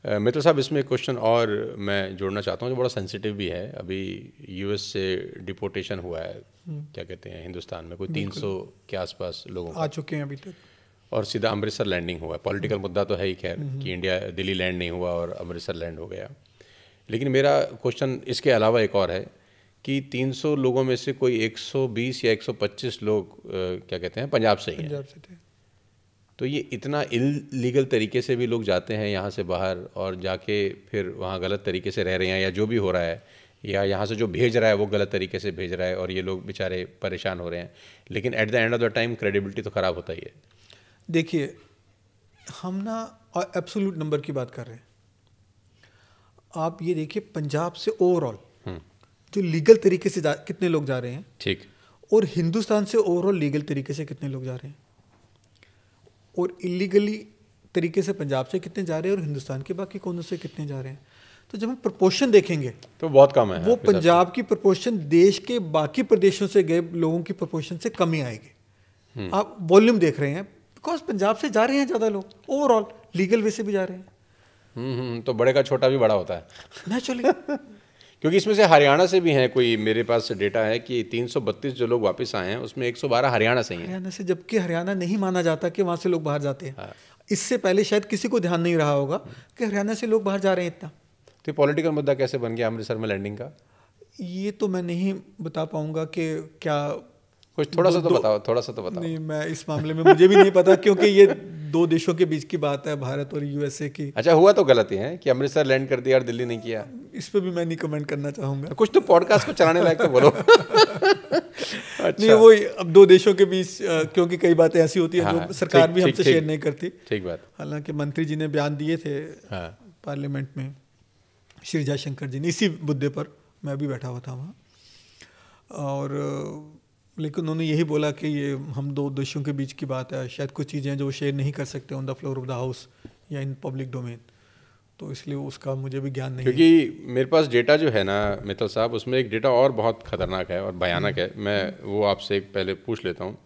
मित्र साहब, इसमें एक क्वेश्चन और मैं जोड़ना चाहता हूँ जो बड़ा सेंसिटिव भी है। अभी यूएस से डिपोर्टेशन हुआ है, क्या कहते हैं, हिंदुस्तान में कोई 300 के आसपास लोगों आ का, चुके हैं अभी तक, और सीधा अमृतसर लैंडिंग हुआ है। पॉलिटिकल मुद्दा तो है ही खैर कि इंडिया दिल्ली लैंड नहीं हुआ और अमृतसर लैंड हो गया। लेकिन मेरा क्वेश्चन इसके अलावा एक और है कि 300 लोगों में से कोई 120 या 125 लोग क्या कहते हैं, पंजाब से ही हैं। पंजाब से थे। तो ये इतना इलीगल तरीके से भी लोग जाते हैं यहाँ से बाहर और जाके फिर वहाँ गलत तरीके से रह रहे हैं, या जो भी हो रहा है, या यहाँ से जो भेज रहा है वो गलत तरीके से भेज रहा है और ये लोग बेचारे परेशान हो रहे हैं। लेकिन at the end of the time credibility तो ख़राब होता ही है। देखिए, हम ना एब्सोल्यूट नंबर की बात कर रहे हैं। आप ये देखिए, पंजाब से ओवरऑल जो लीगल तरीके से कितने लोग जा रहे हैं, ठीक, और हिंदुस्तान से ओवरऑल लीगल तरीके से कितने लोग जा रहे हैं, और इलीगली तरीके से पंजाब से कितने जा रहे हैं, और हिंदुस्तान के बाकी कोनों से कितने जा रहे हैं। तो जब हम प्रपोर्शन देखेंगे तो बहुत कम है। वो पंजाब की प्रपोर्शन देश के बाकी प्रदेशों से गए लोगों की प्रपोर्शन से कम ही आएगी। आप वॉल्यूम देख रहे हैं, बिकॉज पंजाब से जा रहे हैं ज़्यादा लोग, ओवरऑल लीगल वे से भी जा रहे हैं। तो बड़े का छोटा भी बड़ा होता है नेचुरली। क्योंकि इसमें से हरियाणा से भी हैं, कोई मेरे पास डेटा है कि 332 जो लोग वापस आए हैं उसमें 112 हरियाणा से ही हैं। हरियाणा से, जबकि हरियाणा नहीं माना जाता कि वहाँ से लोग बाहर जाते हैं। हाँ। इससे पहले शायद किसी को ध्यान नहीं रहा होगा कि हरियाणा से लोग बाहर जा रहे हैं इतना। तो पॉलिटिकल मुद्दा कैसे बन गया अमृतसर में लैंडिंग का? ये तो मैं नहीं बता पाऊंगा कि क्या, कुछ थोड़ा सा तो बताओ, थोड़ा सा तो बताओ। नहीं, मैं इस मामले में मुझे भी नहीं पता, क्योंकि ये दो देशों के बीच की बात है, भारत और यूएसए की। अच्छा, हुआ तो गलत ही है कि अमृतसर लैंड कर दिया और दिल्ली नहीं किया। इस पे भी मैं नहीं कमेंट करना चाहूँगा। कुछ तो पॉडकास्ट को चलाने लायक तो बोलो। अच्छा। नहीं, वो अब दो देशों के बीच, क्योंकि कई बातें ऐसी होती हैं जो सरकार भी हमसे शेयर नहीं करती। ठीक बात। हालांकि मंत्री जी ने बयान दिए थे पार्लियामेंट में, श्री जयशंकर जी ने, इसी मुद्दे पर। मैं भी बैठा हुआ था वहाँ, और लेकिन उन्होंने यही बोला कि ये हम दो देशों के बीच की बात है, शायद कुछ चीज़ें जो शेयर नहीं कर सकते on the floor of the house या इन पब्लिक डोमेन, तो इसलिए उसका मुझे भी ज्ञान नहीं है। क्योंकि मेरे पास डेटा जो है ना मित्तल साहब, उसमें एक डेटा और बहुत ख़तरनाक है और भयानक है। मैं वो आपसे एक पहले पूछ लेता हूँ,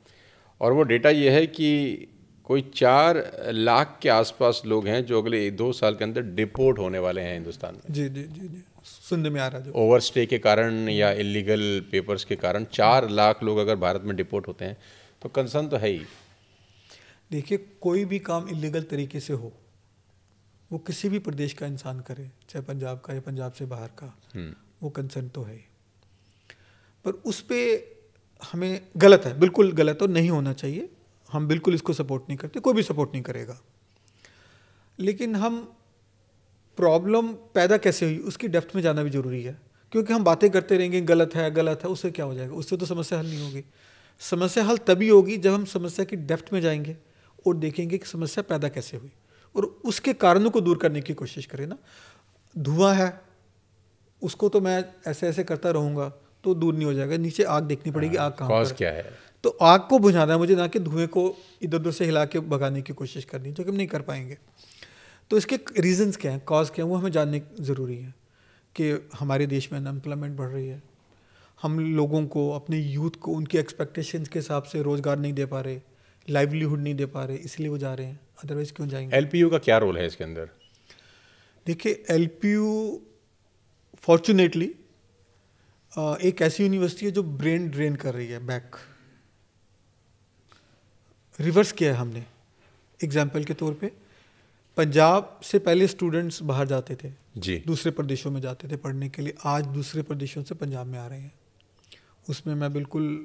और वो डेटा ये है कि कोई 4 लाख के आसपास लोग हैं जो अगले 2 साल के अंदर डिपोर्ट होने वाले हैं हिंदुस्तान में। जी जी जी जी, सुनने में आ रहा है। जो ओवरस्टे के कारण या इलीगल पेपर्स के कारण 4 लाख लोग अगर भारत में डिपोर्ट होते हैं तो कंसर्न तो है ही। देखिए, कोई भी काम इलीगल तरीके से हो, वो किसी भी प्रदेश का इंसान करे, चाहे पंजाब का या पंजाब से बाहर का, वो कंसर्न तो है ही। पर उस पर हमें गलत है, बिल्कुल गलत, और नहीं होना चाहिए। हम बिल्कुल इसको सपोर्ट नहीं करते, कोई भी सपोर्ट नहीं करेगा। लेकिन हम प्रॉब्लम पैदा कैसे हुई उसकी डेप्थ में जाना भी ज़रूरी है, क्योंकि हम बातें करते रहेंगे गलत है गलत है, उससे क्या हो जाएगा? उससे तो समस्या हल नहीं होगी। समस्या हल तभी होगी जब हम समस्या की डेप्थ में जाएंगे और देखेंगे कि समस्या पैदा कैसे हुई, और उसके कारणों को दूर करने की कोशिश करें ना। धुआं है, उसको तो मैं ऐसे ऐसे करता रहूँगा तो दूर नहीं हो जाएगा, नीचे आग देखनी पड़ेगी। आग कहाँ कॉज पर क्या है? तो आग को बुझाना है मुझे, ना कि धुएं को इधर उधर से हिला के भगाने की कोशिश करनी, जो कि हम नहीं कर पाएंगे। तो इसके रीजंस क्या हैं, कॉज क्या है, वो हमें जानने ज़रूरी है। कि हमारे देश में अनएम्प्लॉयमेंट बढ़ रही है, हम लोगों को, अपने यूथ को उनकी एक्सपेक्टेशंस के हिसाब से रोज़गार नहीं दे पा रहे, लाइवलीहुड नहीं दे पा रहे, इसलिए वो जा रहे हैं, अदरवाइज़ क्यों जाएंगे? एलपीयू का क्या रोल है इसके अंदर? देखिए, एलपीयू फॉर्चुनेटली एक ऐसी यूनिवर्सिटी है जो ब्रेन ड्रेन कर रही है बैक। रिवर्स किया है हमने। एग्जाम्पल के तौर पे, पंजाब से पहले स्टूडेंट्स बाहर जाते थे जी, दूसरे प्रदेशों में जाते थे पढ़ने के लिए, आज दूसरे प्रदेशों से पंजाब में आ रहे हैं। उसमें मैं बिल्कुल